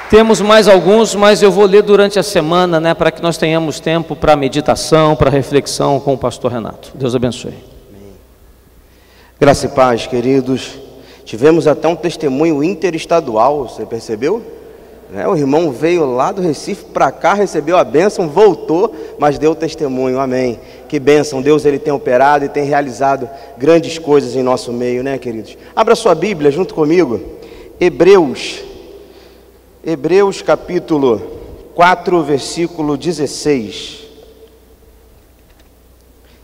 Temos mais alguns, mas eu vou ler durante a semana, né, para que nós tenhamos tempo para meditação, para reflexão com o pastor Renato. Deus abençoe. Amém. Graça e paz, queridos. Tivemos até um testemunho interestadual, você percebeu? O irmão veio lá do Recife para cá, recebeu a bênção, voltou, mas deu testemunho, amém. Que bênção, Deus ele tem operado e tem realizado grandes coisas em nosso meio, né, queridos? Abra sua Bíblia junto comigo, Hebreus capítulo 4, versículo 16.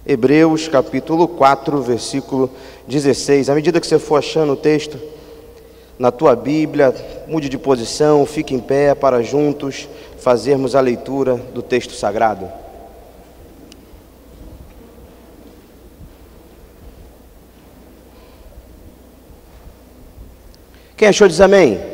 Hebreus capítulo 4, versículo 16. À medida que você for achando o texto na tua Bíblia, mude de posição, fique em pé para juntos fazermos a leitura do texto sagrado. Quem achou diz amém?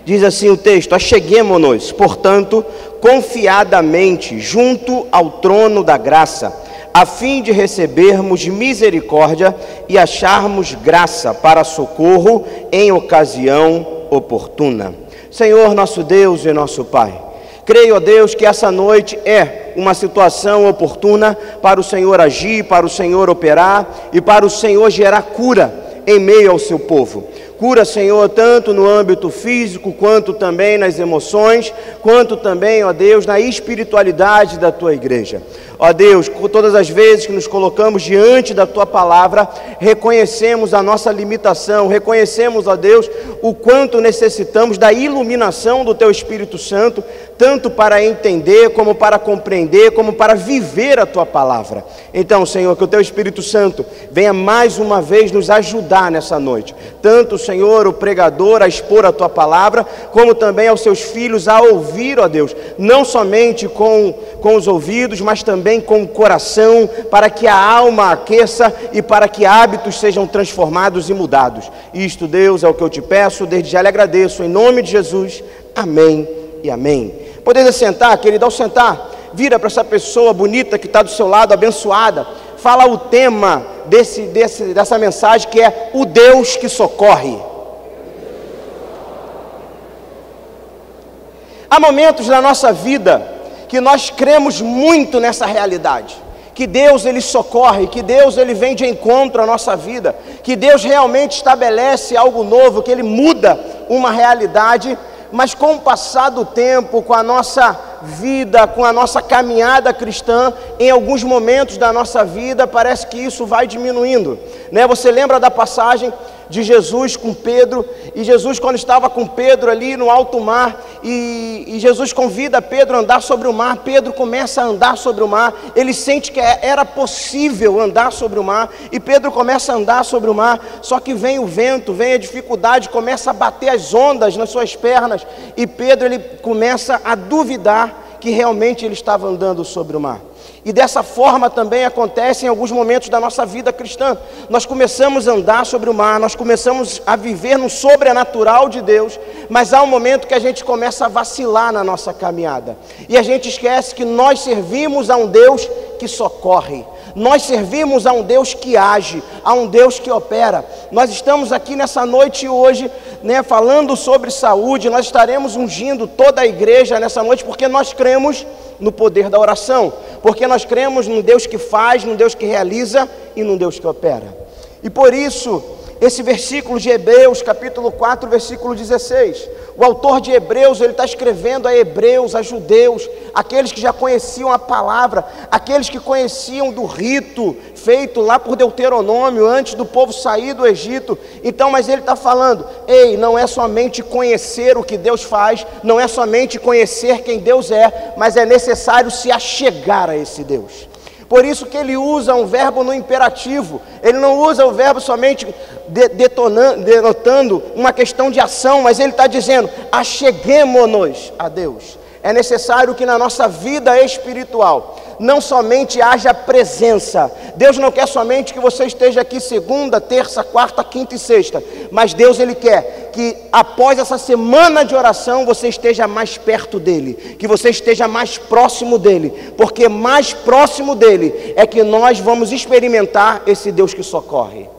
Diz assim o texto: acheguemo-nos, portanto, confiadamente junto ao trono da graça, a fim de recebermos misericórdia e acharmos graça para socorro em ocasião oportuna. Senhor nosso Deus e nosso Pai, creio, ó Deus, que essa noite é uma situação oportuna para o Senhor agir, para o Senhor operar e para o Senhor gerar cura em meio ao seu povo. Cura, Senhor, tanto no âmbito físico, quanto também nas emoções, quanto também, ó Deus, na espiritualidade da Tua igreja. Ó Deus, todas as vezes que nos colocamos diante da Tua palavra, reconhecemos a nossa limitação, reconhecemos, ó Deus, o quanto necessitamos da iluminação do Teu Espírito Santo, tanto para entender, como para compreender, como para viver a Tua palavra. Então, Senhor, que o Teu Espírito Santo venha mais uma vez nos ajudar nessa noite, tanto, Senhor, o pregador a expor a Tua palavra, como também aos Seus filhos a ouvir, ó Deus, não somente com os ouvidos, mas também com o coração, para que a alma aqueça e para que hábitos sejam transformados e mudados. Isto, Deus, é o que eu te peço, desde já lhe agradeço, em nome de Jesus, amém e amém. Podeis assentar, querido. Ao sentar, vira para essa pessoa bonita que está do seu lado, abençoada, fala o tema dessa mensagem, que é o Deus que socorre. Há momentos na nossa vida que nós cremos muito nessa realidade, que Deus ele socorre, que Deus ele vem de encontro à nossa vida, que Deus realmente estabelece algo novo, que Ele muda uma realidade. Mas com o passar do tempo, com a nossa vida, com a nossa caminhada cristã, em alguns momentos da nossa vida, parece que isso vai diminuindo, né? Você lembra da passagem de Jesus com Pedro, e Jesus, quando estava com Pedro ali no alto mar, e Jesus convida Pedro a andar sobre o mar. Pedro começa a andar sobre o mar, ele sente que era possível andar sobre o mar, e Pedro começa a andar sobre o mar, só que vem o vento, vem a dificuldade, começa a bater as ondas nas suas pernas, e Pedro ele começa a duvidar que realmente ele estava andando sobre o mar. E dessa forma também acontece em alguns momentos da nossa vida cristã. Nós começamos a andar sobre o mar, nós começamos a viver no sobrenatural de Deus, mas há um momento que a gente começa a vacilar na nossa caminhada, e a gente esquece que nós servimos a um Deus que socorre, nós servimos a um Deus que age, a um Deus que opera. Nós estamos aqui nessa noite hoje, né, falando sobre saúde. Nós estaremos ungindo toda a igreja nessa noite, porque nós cremos no poder da oração, porque nós cremos num Deus que faz, num Deus que realiza e num Deus que opera. E por isso, esse versículo de Hebreus, capítulo 4, versículo 16, o autor de Hebreus, ele está escrevendo a hebreus, a judeus, aqueles que já conheciam a palavra, aqueles que conheciam do rito feito lá por Deuteronômio, antes do povo sair do Egito. Então, mas ele está falando, ei, não é somente conhecer o que Deus faz, não é somente conhecer quem Deus é, mas é necessário se achegar a esse Deus. Por isso que ele usa um verbo no imperativo, ele não usa o verbo somente denotando uma questão de ação, mas ele está dizendo, acheguemo-nos a Deus. É necessário que na nossa vida espiritual não somente haja presença. Deus não quer somente que você esteja aqui segunda, terça, quarta, quinta e sexta, mas Deus ele quer que após essa semana de oração você esteja mais perto dele, que você esteja mais próximo dele, porque mais próximo dele é que nós vamos experimentar esse Deus que socorre.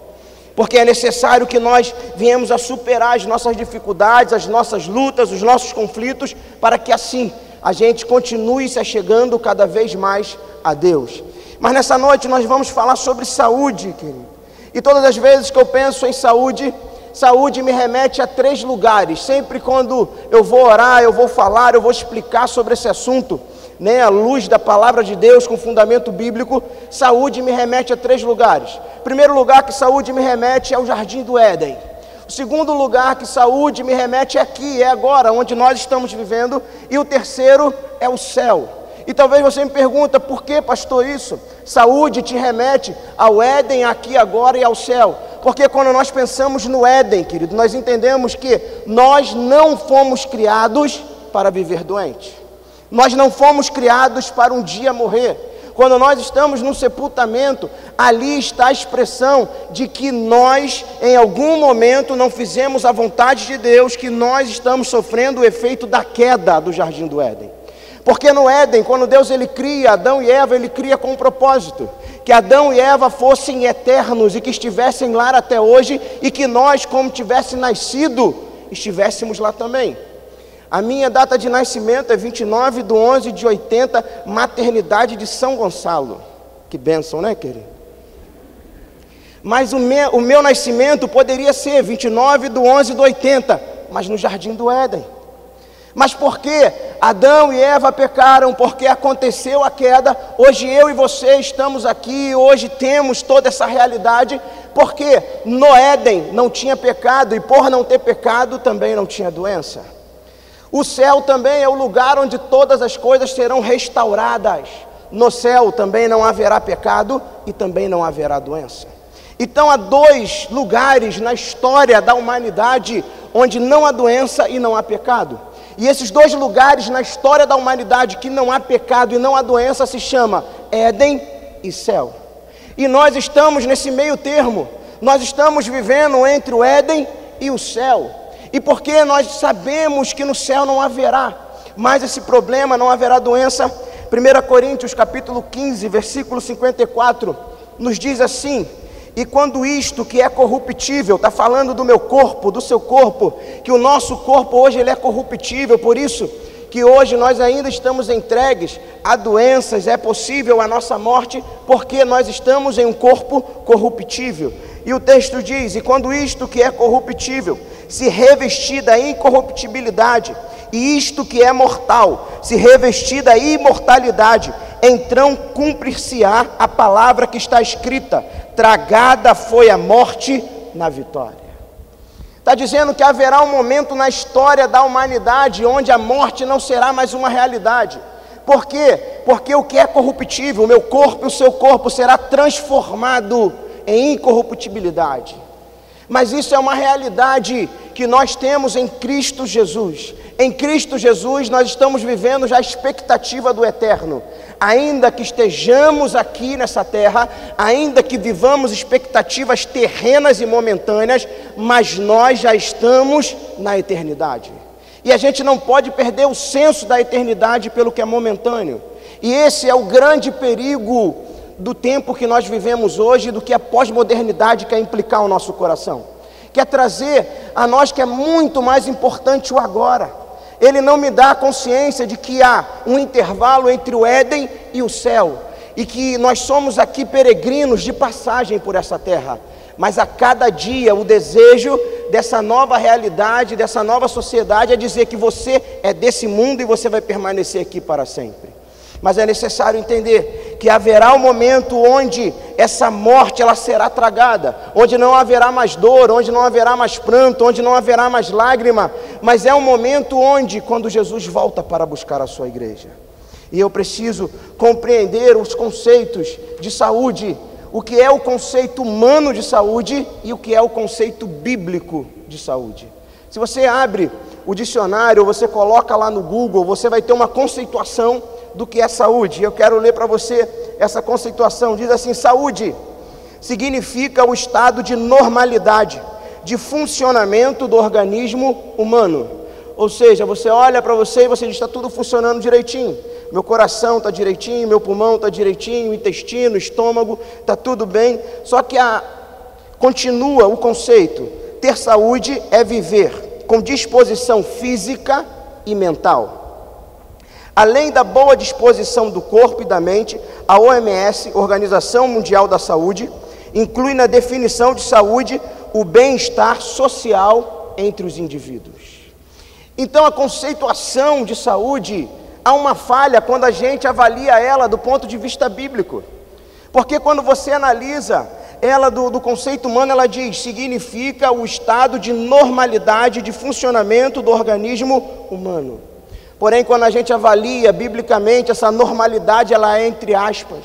porque é necessário que nós venhamos a superar as nossas dificuldades, as nossas lutas, os nossos conflitos, para que assim a gente continue se achegando cada vez mais a Deus. Mas nessa noite nós vamos falar sobre saúde, querido. E todas as vezes que eu penso em saúde, saúde me remete a 3 lugares. Sempre quando eu vou orar, eu vou falar, eu vou explicar sobre esse assunto, né, à luz da palavra de Deus, com fundamento bíblico, saúde me remete a 3 lugares. O primeiro lugar que saúde me remete é o Jardim do Éden. O segundo lugar que saúde me remete é aqui, é agora, onde nós estamos vivendo. E o terceiro é o céu. E talvez você me pergunta, por que, pastor, isso? Saúde te remete ao Éden, aqui, agora e ao céu. Porque quando nós pensamos no Éden, querido, nós entendemos que nós não fomos criados para viver doente. Nós não fomos criados para um dia morrer. Quando nós estamos no sepultamento, ali está a expressão de que nós, em algum momento, não fizemos a vontade de Deus, que nós estamos sofrendo o efeito da queda do Jardim do Éden. Porque no Éden, quando Deus ele cria Adão e Eva, ele cria com um propósito, que Adão e Eva fossem eternos e que estivessem lá até hoje, e que nós, como tivesse nascido, estivéssemos lá também. A minha data de nascimento é 29/11/80, maternidade de São Gonçalo. Que bênção, né, querido? Mas o meu nascimento poderia ser 29/11/80, mas no Jardim do Éden. Mas porque Adão e Eva pecaram, porque aconteceu a queda, hoje eu e você estamos aqui, hoje temos toda essa realidade, porque no Éden não tinha pecado, e por não ter pecado também não tinha doença. O céu também é o lugar onde todas as coisas serão restauradas. No céu também não haverá pecado e também não haverá doença. Então há 2 lugares na história da humanidade onde não há doença e não há pecado. E esses 2 lugares na história da humanidade que não há pecado e não há doença se chama Éden e céu. E nós estamos nesse meio termo. Nós estamos vivendo entre o Éden e o céu. E porque nós sabemos que no céu não haverá mais esse problema, não haverá doença, 1 Coríntios capítulo 15, versículo 54, nos diz assim: e quando isto que é corruptível, está falando do meu corpo, do seu corpo, que o nosso corpo hoje ele é corruptível, por isso que hoje nós ainda estamos entregues a doenças, é possível a nossa morte, porque nós estamos em um corpo corruptível. E o texto diz: e quando isto que é corruptível se revestir da incorruptibilidade, e isto que é mortal se revestir da imortalidade, então cumprir-se-á a palavra que está escrita: tragada foi a morte na vitória. Está dizendo que haverá um momento na história da humanidade onde a morte não será mais uma realidade. Por quê? Porque o que é corruptível, o meu corpo e o seu corpo, será transformado em incorruptibilidade. Mas isso é uma realidade que nós temos em Cristo Jesus. Em Cristo Jesus nós estamos vivendo já a expectativa do eterno. Ainda que estejamos aqui nessa terra, ainda que vivamos expectativas terrenas e momentâneas, mas nós já estamos na eternidade. E a gente não pode perder o senso da eternidade pelo que é momentâneo. E esse é o grande perigo do tempo que nós vivemos hoje, do que a pós-modernidade quer implicar ao nosso coração. Quer trazer a nós que é muito mais importante o agora. Ele não me dá a consciência de que há um intervalo entre o Éden e o céu, e que nós somos aqui peregrinos de passagem por essa terra. Mas a cada dia o desejo dessa nova realidade, dessa nova sociedade é dizer que você é desse mundo e você vai permanecer aqui para sempre. Mas é necessário entender que haverá um momento onde essa morte ela será tragada, onde não haverá mais dor, onde não haverá mais pranto, onde não haverá mais lágrima, mas é um momento onde, quando Jesus volta para buscar a sua igreja. E eu preciso compreender os conceitos de saúde, o que é o conceito humano de saúde e o que é o conceito bíblico de saúde. Se você abre o dicionário, ou você coloca lá no Google, você vai ter uma conceituação do que é saúde. Eu quero ler para você essa conceituação. Diz assim: saúde significa o estado de normalidade, de funcionamento do organismo humano. Ou seja, você olha para você e você diz: está tudo funcionando direitinho. Meu coração está direitinho, meu pulmão está direitinho, o intestino, o estômago, está tudo bem. Só que Continua o conceito: ter saúde é viver com disposição física e mental. Além da boa disposição do corpo e da mente, a OMS, Organização Mundial da Saúde, inclui na definição de saúde o bem-estar social entre os indivíduos. Então, a conceituação de saúde, há uma falha quando a gente avalia ela do ponto de vista bíblico. Porque quando você analisa ela do conceito humano, ela diz, significa o estado de normalidade de funcionamento do organismo humano. Porém, quando a gente avalia biblicamente, essa normalidade, ela é entre aspas.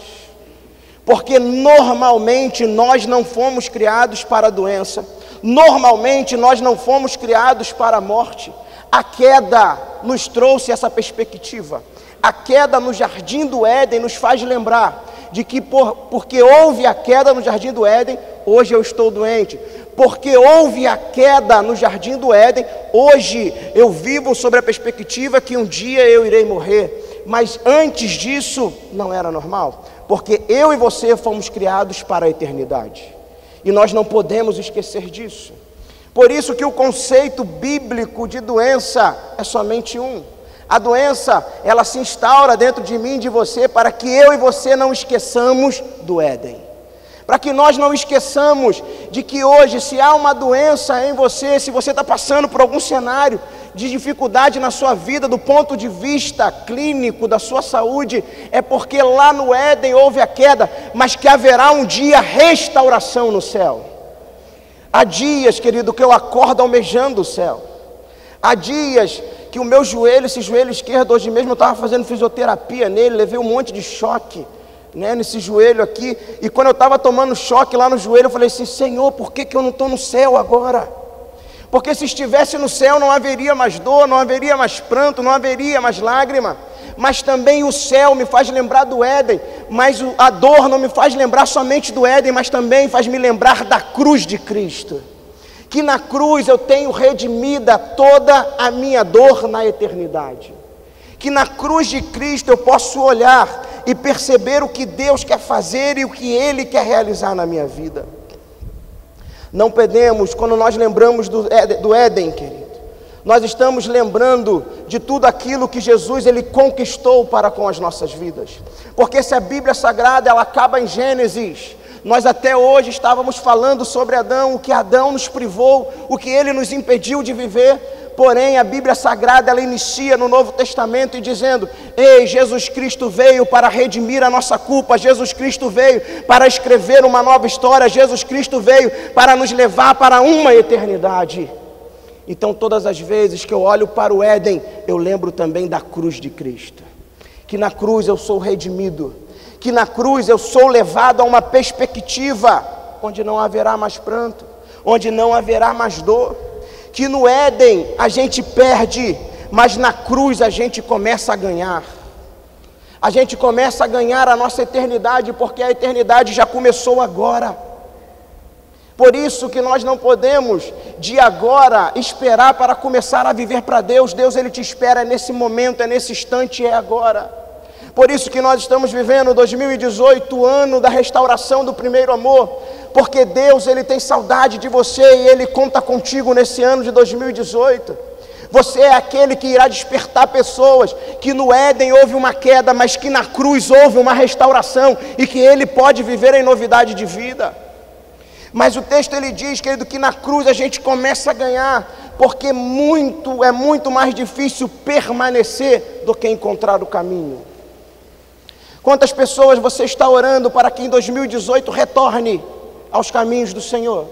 Porque normalmente nós não fomos criados para a doença. Normalmente nós não fomos criados para a morte. A queda nos trouxe essa perspectiva. A queda no Jardim do Éden nos faz lembrar de que porque houve a queda no Jardim do Éden, hoje eu estou doente. Porque houve a queda no Jardim do Éden, hoje eu vivo sobre a perspectiva que um dia eu irei morrer. Mas antes disso não era normal, porque eu e você fomos criados para a eternidade. E nós não podemos esquecer disso. Por isso que o conceito bíblico de doença é somente um. A doença, ela se instaura dentro de mim e de você para que eu e você não esqueçamos do Éden. Para que nós não esqueçamos de que hoje, se há uma doença em você, se você está passando por algum cenário de dificuldade na sua vida, do ponto de vista clínico da sua saúde, é porque lá no Éden houve a queda, mas que haverá um dia restauração no céu. Há dias, querido, que eu acordo almejando o céu. Há dias que o meu joelho, esse joelho esquerdo, hoje mesmo eu estava fazendo fisioterapia nele, levei um monte de choque, nesse joelho aqui, e quando eu estava tomando choque lá no joelho, eu falei assim, Senhor, por que eu não estou no céu agora? Porque se estivesse no céu não haveria mais dor, não haveria mais pranto, não haveria mais lágrima. Mas também o céu me faz lembrar do Éden, mas a dor não me faz lembrar somente do Éden, mas também faz me lembrar da cruz de Cristo. Que na cruz eu tenho redimida toda a minha dor na eternidade. Que na cruz de Cristo eu posso olhar e perceber o que Deus quer fazer e o que Ele quer realizar na minha vida. Não podemos, quando nós lembramos do Éden, querido, nós estamos lembrando de tudo aquilo que Jesus ele conquistou para com as nossas vidas. Porque se a Bíblia Sagrada ela acaba em Gênesis, nós até hoje estávamos falando sobre Adão, o que Adão nos privou, o que ele nos impediu de viver. Porém, a Bíblia Sagrada, ela inicia no Novo Testamento e dizendo, ei, Jesus Cristo veio para redimir a nossa culpa, Jesus Cristo veio para escrever uma nova história, Jesus Cristo veio para nos levar para uma eternidade. Então, todas as vezes que eu olho para o Éden, eu lembro também da cruz de Cristo. Que na cruz eu sou redimido, que na cruz eu sou levado a uma perspectiva onde não haverá mais pranto, onde não haverá mais dor. Que no Éden a gente perde, mas na cruz a gente começa a ganhar. A gente começa a ganhar a nossa eternidade, porque a eternidade já começou agora. Por isso que nós não podemos de agora esperar para começar a viver para Deus. Deus ele te espera, é nesse momento, é nesse instante, é agora. Por isso que nós estamos vivendo 2018, o ano da restauração do primeiro amor, porque Deus ele tem saudade de você e Ele conta contigo nesse ano de 2018. Você é aquele que irá despertar pessoas que no Éden houve uma queda, mas que na cruz houve uma restauração e que Ele pode viver em novidade de vida. Mas o texto ele diz, querido, que na cruz a gente começa a ganhar, porque é muito mais difícil permanecer do que encontrar o caminho. Quantas pessoas você está orando para que em 2018 retorne aos caminhos do Senhor?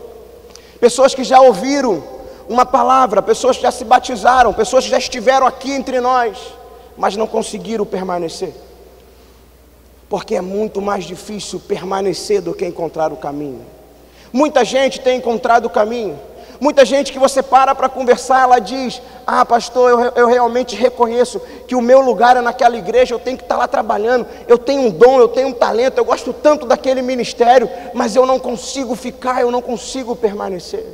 Pessoas que já ouviram uma palavra, pessoas que já se batizaram, pessoas que já estiveram aqui entre nós, mas não conseguiram permanecer. Porque é muito mais difícil permanecer do que encontrar o caminho. Muita gente tem encontrado o caminho. Muita gente que você para conversar, ela diz, pastor, eu realmente reconheço que o meu lugar é naquela igreja, eu tenho que estar lá trabalhando, eu tenho um dom, eu tenho um talento, eu gosto tanto daquele ministério, mas eu não consigo ficar, eu não consigo permanecer.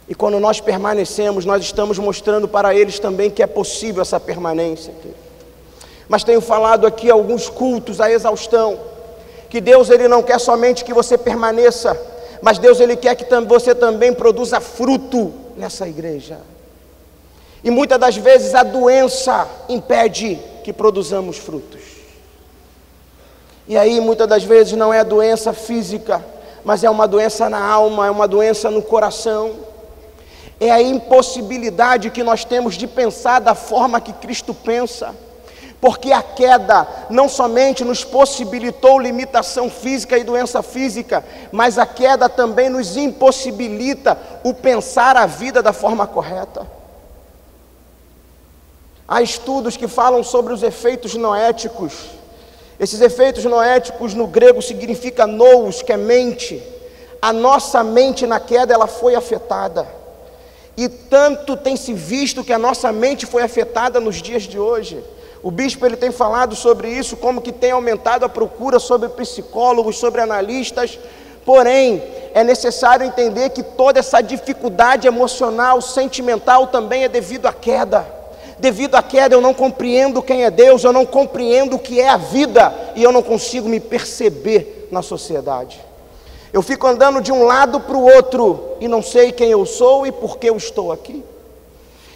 E quando nós permanecemos, nós estamos mostrando para eles também que é possível essa permanência. Mas tenho falado aqui alguns cultos à exaustão, que Deus ele não quer somente que você permaneça, mas Deus ele quer que você também produza fruto nessa igreja. E muitas das vezes a doença impede que produzamos frutos. E aí muitas das vezes não é a doença física, mas é uma doença na alma, é uma doença no coração. É a impossibilidade que nós temos de pensar da forma que Cristo pensa. Porque a queda não somente nos possibilitou limitação física e doença física, mas a queda também nos impossibilita o pensar a vida da forma correta. Há estudos que falam sobre os efeitos noéticos. Esses efeitos noéticos no grego significa nous, que é mente. A nossa mente na queda ela foi afetada. E tanto tem se visto que a nossa mente foi afetada nos dias de hoje. O bispo ele tem falado sobre isso, como que tem aumentado a procura sobre psicólogos, sobre analistas. Porém, é necessário entender que toda essa dificuldade emocional, sentimental também é devido à queda. Devido à queda eu não compreendo quem é Deus, eu não compreendo o que é a vida e eu não consigo me perceber na sociedade. Eu fico andando de um lado para o outro e não sei quem eu sou e por que eu estou aqui.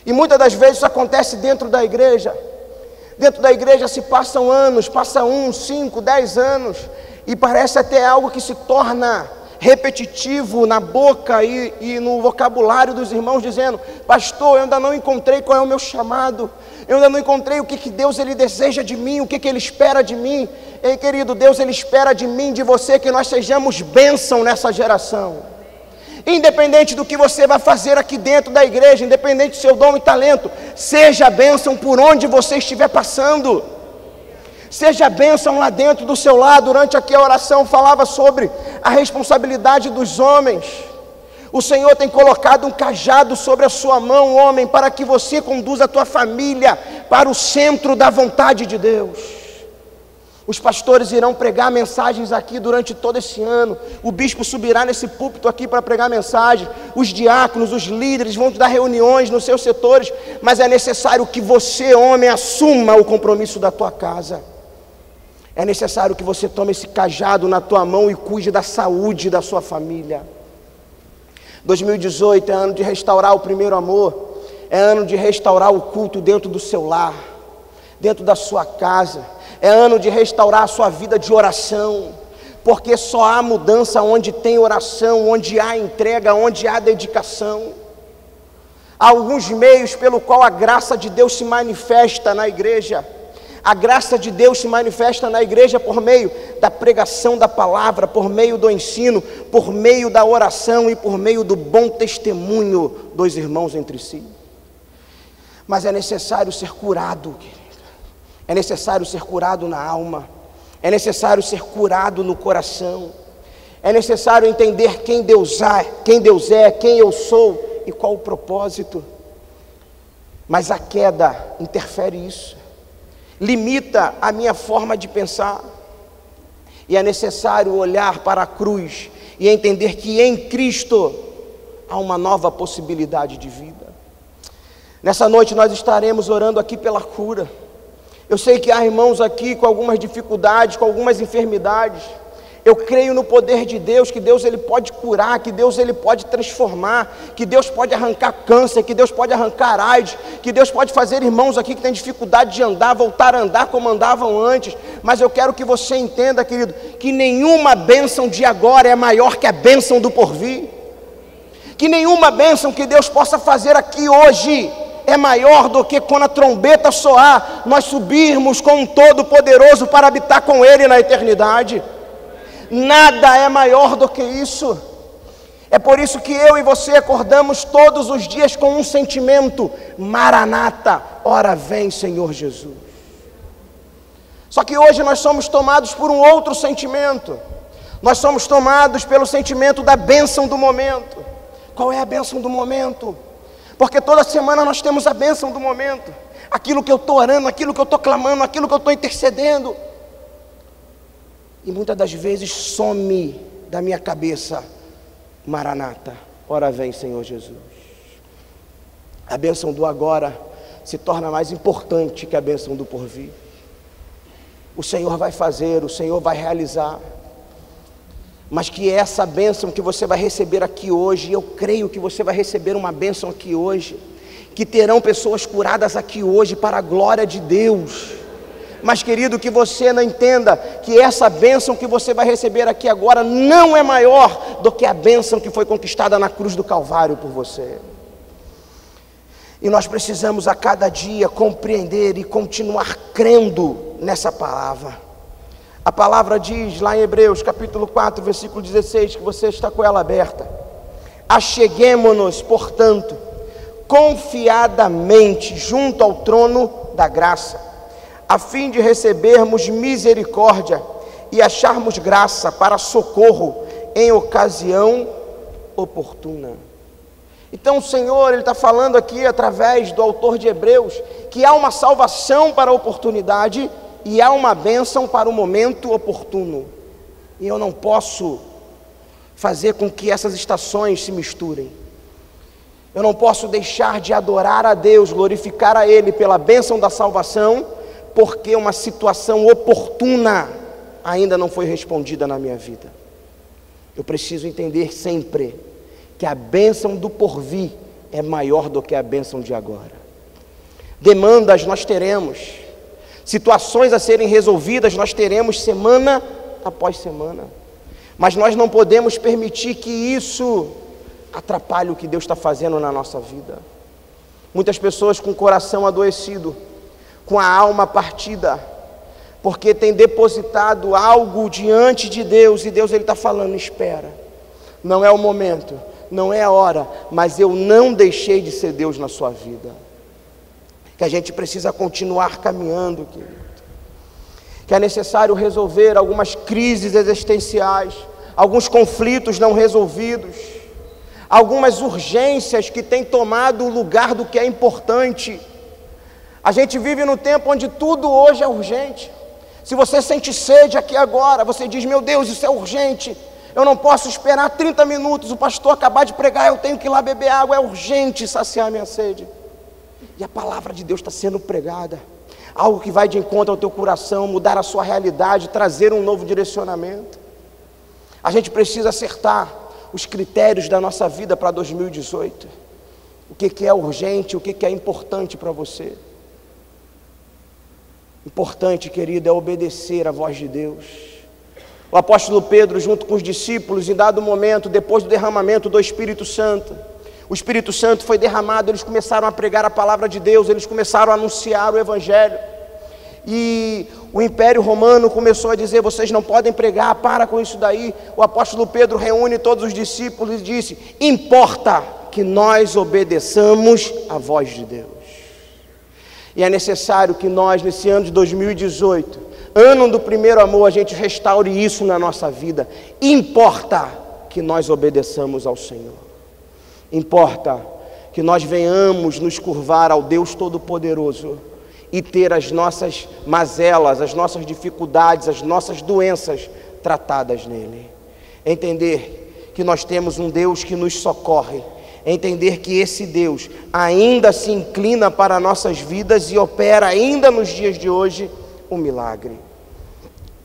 E muitas das vezes isso acontece dentro da igreja. Dentro da igreja se passam anos, passa 1, 5, 10 anos e parece até algo que se torna repetitivo na boca e no vocabulário dos irmãos, dizendo: pastor, eu ainda não encontrei qual é o meu chamado, eu ainda não encontrei o que Deus ele deseja de mim, o que ele espera de mim. Ei, querido, Deus ele espera de mim, de você, que nós sejamos bênção nessa geração. Independente do que você vai fazer aqui dentro da igreja, independente do seu dom e talento, seja bênção por onde você estiver passando. Seja bênção lá dentro do seu lar. Durante aqui a oração falava sobre a responsabilidade dos homens. O Senhor tem colocado um cajado sobre a sua mão, homem, para que você conduza a tua família para o centro da vontade de Deus. Os pastores irão pregar mensagens aqui durante todo esse ano. O bispo subirá nesse púlpito aqui para pregar mensagens. Os diáconos, os líderes vão te dar reuniões nos seus setores. Mas é necessário que você, homem, assuma o compromisso da tua casa. É necessário que você tome esse cajado na tua mão e cuide da saúde da sua família. 2018 é ano de restaurar o primeiro amor. É ano de restaurar o culto dentro do seu lar, dentro da sua casa. É ano de restaurar a sua vida de oração. Porque só há mudança onde tem oração, onde há entrega, onde há dedicação. Há alguns meios pelo qual a graça de Deus se manifesta na igreja. A graça de Deus se manifesta na igreja por meio da pregação da palavra, por meio do ensino, por meio da oração e por meio do bom testemunho dos irmãos entre si. Mas é necessário ser curado, querido. É necessário ser curado na alma. É necessário ser curado no coração. É necessário entender quem Deus é, quem eu sou e qual o propósito. Mas a queda interfere isso. Limita a minha forma de pensar. E é necessário olhar para a cruz e entender que em Cristo há uma nova possibilidade de vida. Nessa noite nós estaremos orando aqui pela cura. Eu sei que há irmãos aqui com algumas dificuldades, com algumas enfermidades. Eu creio no poder de Deus, que Deus ele pode curar, que Deus ele pode transformar, que Deus pode arrancar câncer, que Deus pode arrancar AIDS, que Deus pode fazer irmãos aqui que têm dificuldade de andar, voltar a andar como andavam antes. Mas eu quero que você entenda, querido, que nenhuma bênção de agora é maior que a bênção do porvir. Que nenhuma bênção que Deus possa fazer aqui hoje é maior do que quando a trombeta soar, nós subirmos com um Todo-Poderoso para habitar com Ele na eternidade. Nada é maior do que isso. É por isso que eu e você acordamos todos os dias com um sentimento: Maranata, ora vem Senhor Jesus. Só que hoje nós somos tomados por um outro sentimento. Nós somos tomados pelo sentimento da bênção do momento. Qual é a bênção do momento? Porque toda semana nós temos a bênção do momento. Aquilo que eu estou orando, aquilo que eu estou clamando, aquilo que eu estou intercedendo. E muitas das vezes some da minha cabeça: Maranata, ora vem Senhor Jesus. A bênção do agora se torna mais importante que a bênção do porvir. O Senhor vai fazer, o Senhor vai realizar. mas que essa bênção que você vai receber aqui hoje, eu creio que você vai receber uma bênção aqui hoje, que terão pessoas curadas aqui hoje para a glória de Deus. Mas querido, que você não entenda que essa bênção que você vai receber aqui agora não é maior do que a bênção que foi conquistada na cruz do Calvário por você. E nós precisamos a cada dia compreender e continuar crendo nessa palavra. A palavra diz lá em Hebreus capítulo 4, versículo 16, que você está com ela aberta: acheguemo-nos, portanto, confiadamente junto ao trono da graça, a fim de recebermos misericórdia e acharmos graça para socorro em ocasião oportuna. Então o Senhor, Ele está falando aqui através do autor de Hebreus, que há uma salvação para a oportunidade e há uma bênção para o momento oportuno. E eu não posso fazer com que essas estações se misturem. Eu não posso deixar de adorar a Deus, glorificar a Ele pela bênção da salvação, porque uma situação oportuna ainda não foi respondida na minha vida. Eu preciso entender sempre que a bênção do porvir é maior do que a bênção de agora. Demandas nós teremos, situações a serem resolvidas nós teremos semana após semana, mas nós não podemos permitir que isso atrapalhe o que Deus está fazendo na nossa vida. Muitas pessoas com o coração adoecido, com a alma partida, porque tem depositado algo diante de Deus, e Deus Ele está falando: espera, não é o momento, não é a hora, mas eu não deixei de ser Deus na sua vida. Que a gente precisa continuar caminhando, querido. Que é necessário resolver algumas crises existenciais, alguns conflitos não resolvidos, algumas urgências que têm tomado o lugar do que é importante. A gente vive no tempo onde tudo hoje é urgente. Se você sente sede aqui agora, você diz: meu Deus, isso é urgente, eu não posso esperar 30 minutos, o pastor acabar de pregar, eu tenho que ir lá beber água, é urgente saciar minha sede. E a palavra de Deus está sendo pregada, algo que vai de encontro ao teu coração, mudar a sua realidade, trazer um novo direcionamento. A gente precisa acertar os critérios da nossa vida para 2018. O que é urgente, o que é importante para você. Importante, querido, é obedecer à voz de Deus. O apóstolo Pedro, junto com os discípulos, em dado momento, depois do derramamento do Espírito Santo, o Espírito Santo foi derramado, eles começaram a pregar a palavra de Deus, eles começaram a anunciar o Evangelho, e o Império Romano começou a dizer: vocês não podem pregar, para com isso daí. O apóstolo Pedro reúne todos os discípulos e disse: importa que nós obedeçamos à voz de Deus. E é necessário que nós, nesse ano de 2018, ano do primeiro amor, a gente restaure isso na nossa vida. Importa que nós obedeçamos ao Senhor. Importa que nós venhamos nos curvar ao Deus Todo-Poderoso e ter as nossas mazelas, as nossas dificuldades, as nossas doenças tratadas nele. Entender que nós temos um Deus que nos socorre. Entender que esse Deus ainda se inclina para nossas vidas e opera ainda nos dias de hoje um milagre.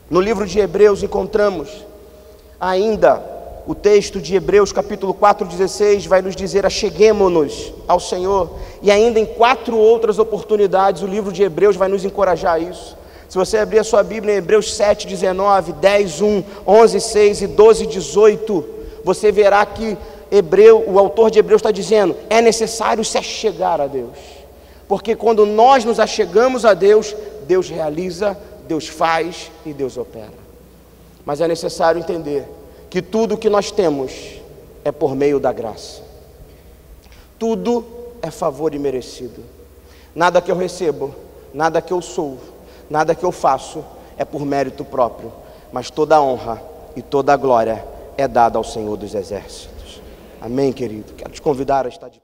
No livro de Hebreus encontramos ainda o texto de Hebreus capítulo 4:16, vai nos dizer: acheguemo-nos ao Senhor. E ainda em 4 outras oportunidades o livro de Hebreus vai nos encorajar a isso. Se você abrir a sua Bíblia em Hebreus 7:19, 10:1, 11:6 e 12:18, você verá que o autor de Hebreus está dizendo: é necessário se achegar a Deus, porque quando nós nos achegamos a Deus, Deus realiza, Deus faz e Deus opera. Mas é necessário entender que tudo que nós temos é por meio da graça. Tudo é favor imerecido. Nada que eu recebo, nada que eu sou, nada que eu faço é por mérito próprio, mas toda a honra e toda a glória é dada ao Senhor dos Exércitos. Amém, querido? Quero te convidar a estar de